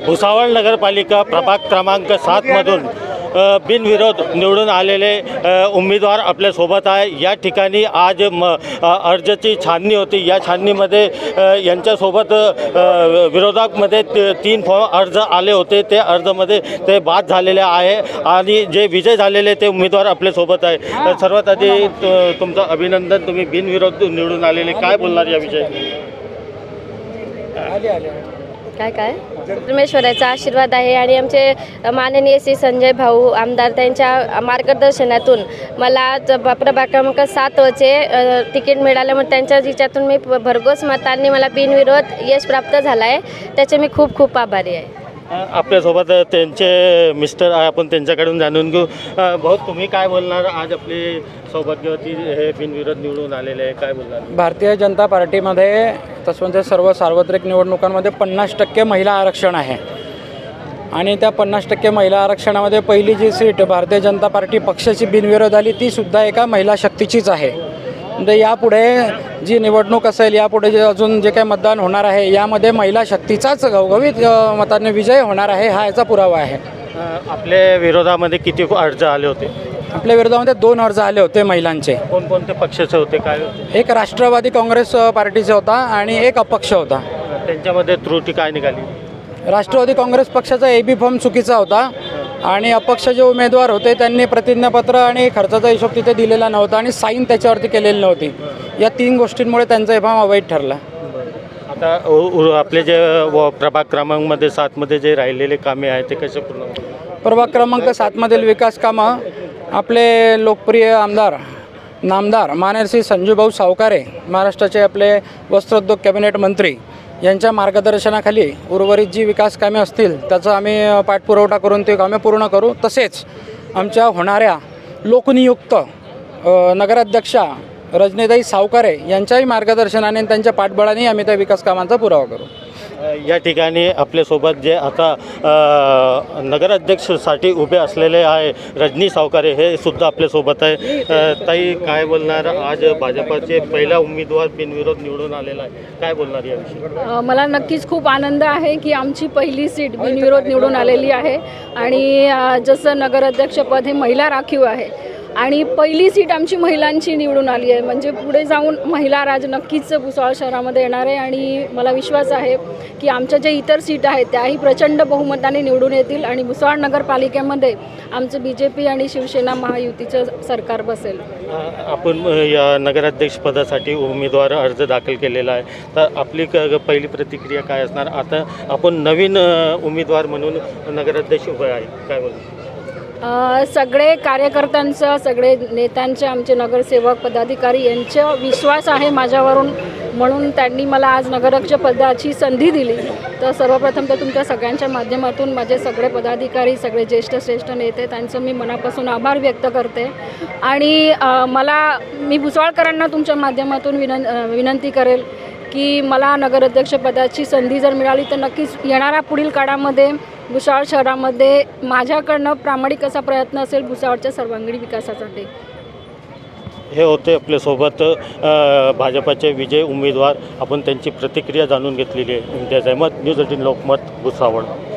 भुसावळ नगरपालिका प्रभाग क्रमांक 7 मधून बिनविरोध निवडून आलेले उमेदवार आपल्यासोबत आहे। या ठिकाणी आज अर्जाची छाननी होती। या छाननीमध्ये यांच्यासोबत विरोधामध्ये 3 अर्ज आले होते। ते अर्जामध्ये ते बाद झालेले आहे आणि जे विजय झालेले ते उमेदवार आपल्यासोबत आहे। सर्वात आधी तुमचं अभिनंदन, तुम्ही बिनविरोध निवडून आलेले, काय बोलणार याविषयी? काय परमेश्वराचा आशीर्वाद आहे आणि आमचे माननीय श्री संजय भाऊ आमदार त्यांच्या मार्गदर्शनातून मला प्रभाग क्रमांक 7 चे तिकीट मिळाल्यामुळे त्यांच्या जिच्यातून मी भरघोस मतांनी मला बिनविरोध यश प्राप्त झाला आहे। त्याचे मी खूप खूप आभारी आहे। आपल्यासोबत त्यांचे मिस्टर आहे, आपण त्यांच्याकडून जाणून घेऊ। भाऊ, तुम्ही काय बोलणार? आज आपले सौभाग्यवती हे बिनविरोध निवडून आलेले आहे, काय बोलणार? भारतीय जनता पार्टीमध्ये तसं सर्व सार्वत्रिक निवडणुकांमध्ये 50% महिला आरक्षण आहे आणि त्या 50% महिला आरक्षणामध्ये पहिली जी सीट भारतीय जनता पार्टी पक्षाची बिनविरोध आली ती सुद्धा एका महिला शक्तीचीच आहे। म्हणजे यापुढे जी निवडणूक असेल, यापुढे जे अजून जे काही मतदान होणार आहे यामध्ये महिला शक्तीचाच घवघवीत मताने विजय होणार आहे, हा याचा पुरावा आहे। आपल्या विरोधामध्ये किती अर्ज आले होते? आपल्या विरोधामध्ये 2 अर्ज आले होते महिलांचे। कोणकोणते पक्षाचे होते, काय होते? एक राष्ट्रवादी काँग्रेस पार्टीचा होता आणि एक अपक्ष होता। त्यांच्यामध्ये त्रुटी काय निघाली? राष्ट्रवादी काँग्रेस पक्षाचा AB फॉर्म चुकीचा होता आणि अपक्ष जे उमेदवार होते त्यांनी प्रतिज्ञापत्र आणि खर्चाचा हिशोब तिथे दिलेला नव्हता आणि साईन त्याच्यावरती केलेली नव्हती। या 3 गोष्टींमुळे त्यांचा फॉर्म अवैध ठरला। आता आपले जे प्रभाग क्रमांकमध्ये 7 मध्ये जे राहिलेले कामे आहेत ते कसे पूर्ण? प्रभाग क्रमांक 7 मधील विकास कामं आपले लोकप्रिय आमदार नामदार माननीय श्री संजूभाऊ सावकारे, महाराष्ट्राचे आपले वस्त्रोद्योग कॅबिनेट मंत्री यांच्या मार्गदर्शनाखाली उर्वरित जी विकास कामे असतील त्याचा आम्ही पाठपुरावा करून ते कामे पूर्ण करू। तसेच आमच्या होणाऱ्या लोकनियुक्त नगराध्यक्षा रजनीताई सावकारे यांच्याही मार्गदर्शनाने त्यांच्या पाठबळाने आम्ही त्या विकास कामांचा पुरावा करू। या ठिकाणी आपल्यासोबत जे आता नगराध्यक्षसाठी उभे असलेले आहे रजनी सावकारे, हे सुद्धा आपल्यासोबत आहे। ताई, काय बोलणार? आज भाजपाचे पहिला उमेदवार बिनविरोध निवडून आलेला आहे, काय बोलणार याविषयी? मला नक्कीच खूप आनंद आहे की आमची पहिली सीट बिनविरोध निवडून आलेली आहे आणि जसं नगराध्यक्षपद हे महिला राखीव आहे आणि पहिली सीट आमची महिलांची निवडून आली आहे, म्हणजे पुढे जाऊन महिला राज नक्कीच भुसावळ शहरामध्ये येणार आहे आणि मला विश्वास आहे की आमच्या जे इतर सीट आहेत त्याही प्रचंड बहुमताने निवडून येतील आणि भुसावळ नगरपालिकेमध्ये आमचं BJP आणि शिवसेना महायुतीचं सरकार बसेल। आपण या नगराध्यक्षपदासाठी उमेदवार अर्ज दाखल केलेला आहे, तर आपली पहिली प्रतिक्रिया काय असणार? आता आपण नवीन उमेदवार म्हणून नगराध्यक्ष उभे आहे, काय बोलणार? सगळे कार्यकर्त्यांचं, सगळे नेत्यांचे, आमचे नगरसेवक पदाधिकारी यांचा विश्वास आहे माझ्यावरून, म्हणून त्यांनी मला आज नगराध्यक्षपदाची संधी दिली। तर सर्वप्रथम तर तुमच्या सगळ्यांच्या माध्यमातून माझे सगळे पदाधिकारी, सगळे ज्येष्ठ नेते, त्यांचं मी मनापासून आभार व्यक्त करते आणि मी भुसावळकरांना तुमच्या माध्यमातून विनंती करेल की मला नगराध्यक्षपदाची संधी जर मिळाली तर नक्कीच येणाऱ्या पुढील काळामध्ये भुसावळ शहरामध्ये माझ्याकडनं प्रामाणिक असा प्रयत्न असेल भुसावळच्या सर्वांगीण विकासासाठी। हे होते आपल्यासोबत भाजपाचे विजय उमेदवार, आपण त्यांची प्रतिक्रिया जाणून घेतलेली आहे। इम्तियाज अहमद, न्यूज 18 लोकमत, भुसावळ।